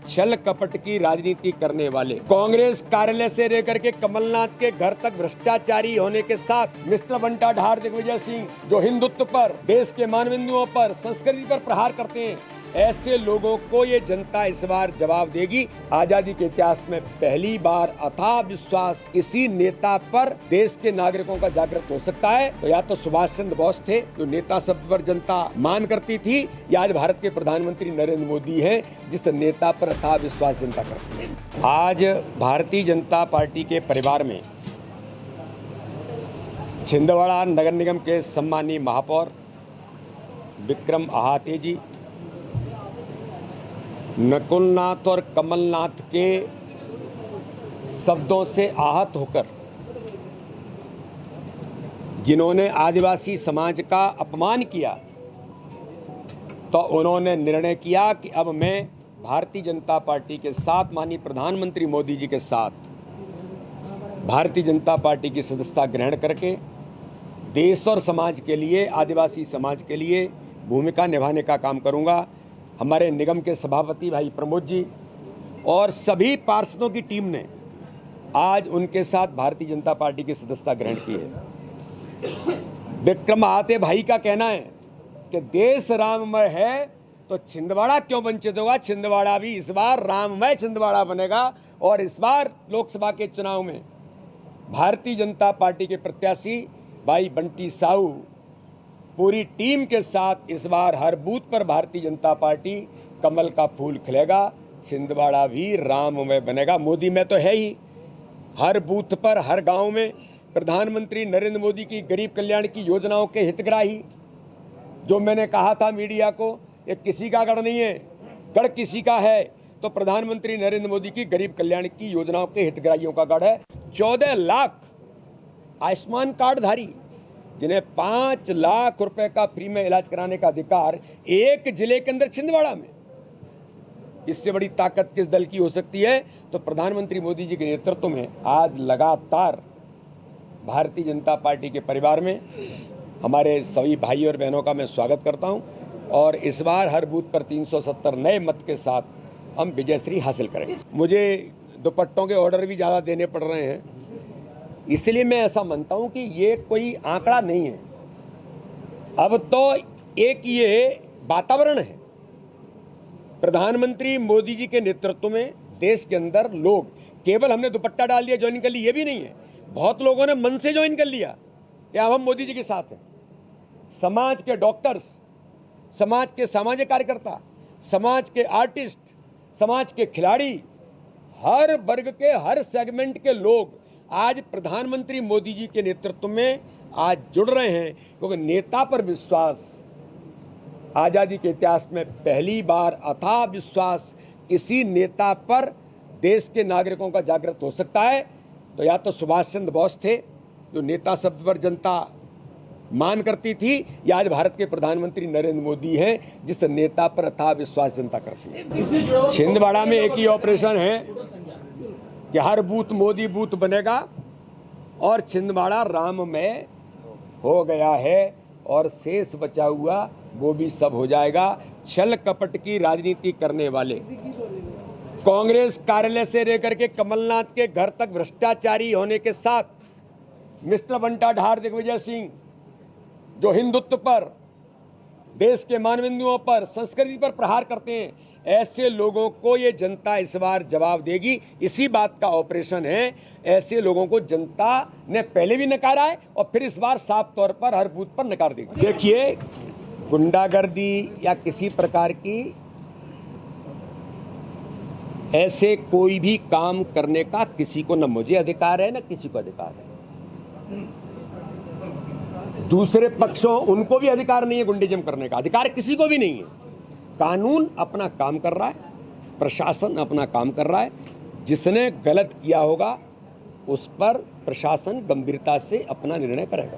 छल कपट की राजनीति करने वाले कांग्रेस कार्यालय से लेकर के कमलनाथ के घर तक भ्रष्टाचारी होने के साथ मिस्टर बंटा ढार दिग्विजय सिंह जो हिंदुत्व पर, देश के मानबिंदुओं पर, संस्कृति पर प्रहार करते हैं, ऐसे लोगों को ये जनता इस बार जवाब देगी। आजादी के इतिहास में पहली बार अथाह विश्वास किसी नेता पर देश के नागरिकों का जागृत हो सकता है। तो या तो सुभाष चंद्र बोस थे जो नेता शब्द पर जनता मान करती थी, या आज भारत के प्रधानमंत्री नरेंद्र मोदी हैं जिस नेता पर अथाह विश्वास जनता करती है। आज भारतीय जनता पार्टी के परिवार में छिंदवाड़ा नगर निगम के सम्मानीय महापौर विक्रम आहाते जी, नकुलनाथ और कमलनाथ के शब्दों से आहत होकर जिन्होंने आदिवासी समाज का अपमान किया, तो उन्होंने निर्णय किया कि अब मैं भारतीय जनता पार्टी के साथ, माननीय प्रधानमंत्री मोदी जी के साथ भारतीय जनता पार्टी की सदस्यता ग्रहण करके देश और समाज के लिए, आदिवासी समाज के लिए भूमिका निभाने का काम करूंगा। हमारे निगम के सभापति भाई प्रमोद जी और सभी पार्षदों की टीम ने आज उनके साथ भारतीय जनता पार्टी की सदस्यता ग्रहण की है। विक्रम आहाते भाई का कहना है कि देश राममय है तो छिंदवाड़ा क्यों वंचित होगा। छिंदवाड़ा भी इस बार राममय छिंदवाड़ा बनेगा और इस बार लोकसभा के चुनाव में भारतीय जनता पार्टी के प्रत्याशी भाई बंटी साहू पूरी टीम के साथ इस बार हर बूथ पर भारतीय जनता पार्टी कमल का फूल खिलेगा। छिंदवाड़ा भी राममय बनेगा। मोदी में तो है ही, हर बूथ पर, हर गांव में प्रधानमंत्री नरेंद्र मोदी की गरीब कल्याण की योजनाओं के हितग्राही। जो मैंने कहा था मीडिया को, ये किसी का गढ़ नहीं है, गढ़ किसी का है तो प्रधानमंत्री नरेंद्र मोदी की गरीब कल्याण की योजनाओं के हितग्राहियों का गढ़ है। 14 लाख आयुष्मान कार्डधारी जिन्हें 5 लाख रुपए का फ्री में इलाज कराने का अधिकार एक जिले के अंदर छिंदवाड़ा में, इससे बड़ी ताकत किस दल की हो सकती है। तो प्रधानमंत्री मोदी जी के नेतृत्व में आज लगातार भारतीय जनता पार्टी के परिवार में हमारे सभी भाई और बहनों का मैं स्वागत करता हूं और इस बार हर बूथ पर 370 नए मत के साथ हम विजयश्री हासिल करेंगे। मुझे दुपट्टों के ऑर्डर भी ज़्यादा देने पड़ रहे हैं, इसलिए मैं ऐसा मानता हूं कि ये कोई आंकड़ा नहीं है, अब तो एक ये वातावरण है। प्रधानमंत्री मोदी जी के नेतृत्व में देश के अंदर लोग, केवल हमने दुपट्टा डाल दिया ज्वाइन कर ली, ये भी नहीं है, बहुत लोगों ने मन से ज्वाइन कर लिया कि अब हम मोदी जी के साथ हैं। समाज के डॉक्टर्स, समाज के सामाजिक कार्यकर्ता, समाज के आर्टिस्ट, समाज के खिलाड़ी, हर वर्ग के, हर सेगमेंट के लोग आज प्रधानमंत्री मोदी जी के नेतृत्व में आज जुड़ रहे हैं, क्योंकि नेता पर विश्वास आजादी के इतिहास में पहली बार अथाह विश्वास किसी नेता पर देश के नागरिकों का जागृत हो सकता है। तो या तो सुभाष चंद्र बोस थे जो नेता शब्द पर जनता मान करती थी, या आज भारत के प्रधानमंत्री नरेंद्र मोदी हैं जिस नेता पर अथाह विश्वास जनता करती है। छिंदवाड़ा में एक ही ऑपरेशन है कि हर बूथ मोदी बूथ बनेगा और छिंदवाड़ा राममय हो गया है और शेष बचा हुआ वो भी सब हो जाएगा। छल कपट की राजनीति करने वाले कांग्रेस कार्यालय से लेकर के कमलनाथ के घर तक भ्रष्टाचारी होने के साथ मिस्टर बंटा ढार दिग्विजय सिंह जो हिंदुत्व पर, देश के मानबिंदुओं पर, संस्कृति पर प्रहार करते हैं, ऐसे लोगों को ये जनता इस बार जवाब देगी। इसी बात का ऑपरेशन है। ऐसे लोगों को जनता ने पहले भी नकारा है और फिर इस बार साफ तौर पर हर बूथ पर नकार देगी। देखिए, गुंडागर्दी या किसी प्रकार की ऐसे कोई भी काम करने का किसी को न मुझे अधिकार है न किसी को अधिकार है। दूसरे पक्षों, उनको भी अधिकार नहीं है गुंडेजम करने का, अधिकार किसी को भी नहीं है। कानून अपना काम कर रहा है, प्रशासन अपना काम कर रहा है। जिसने गलत किया होगा उस पर प्रशासन गंभीरता से अपना निर्णय करेगा।